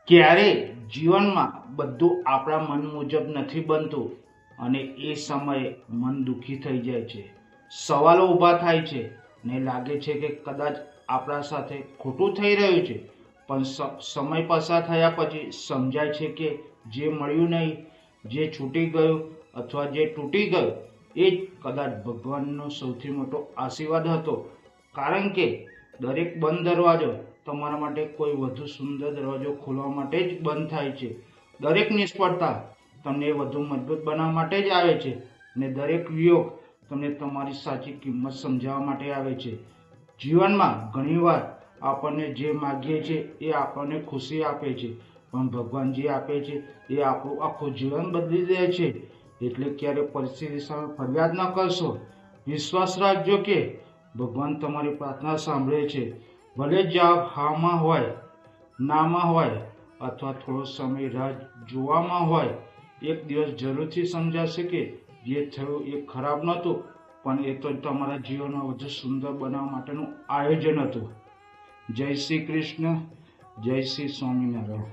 ક્યારે જીવનમાં બધું આપણા મન મુજબ નથી બનતું અને એ સમયે મન દુઃખી થઈ જાય છે, સવાલો ઊભા થાય છે ને લાગે છે કે કદાચ આપણા સાથે ખોટું થઈ રહ્યું છે. પણ સમય પસાર થયા પછી સમજાય છે કે જે મળ્યું નહીં, જે છૂટી ગયું અથવા જે તૂટી ગયું એ જ કદાચ ભગવાનનો સૌથી મોટો આશીર્વાદ હતો. કારણ કે દરેક બંધ દરવાજો તમારા માટે કોઈ વધુ સુંદર દરવાજો ખોલવા માટે જ બંધ થાય છે. દરેક નિષ્ફળતા તમને વધુ મજબૂત બનાવવા માટે જ આવે છે અને દરેક વિયોગ તમને તમારી સાચી કિંમત સમજાવવા માટે આવે છે. જીવનમાં ઘણીવાર આપણને જે માગીએ છીએ એ આપણને ખુશી આપે છે, પણ ભગવાન જે આપે છે એ આપણું આખું જીવન બદલી દે છે. એટલે ક્યારે પરિસ્થિતિ સામે ફરિયાદ ન કરશો. વિશ્વાસ રાખજો કે ભગવાન તમારી પ્રાર્થના સાંભળે છે. ભલે જવાબ હામાં હોય, નામાં હોય અથવા થોડો સમય રાહ જોવામાં હોય, એક દિવસ જરૂરથી સમજાશે કે જે થયું એ ખરાબ નહોતું, પણ એ તો તમારા જીવનને વધુ સુંદર બનાવવા માટેનું આયોજન હતું. જય શ્રી કૃષ્ણ, જય શ્રી સ્વામિનારાયણ.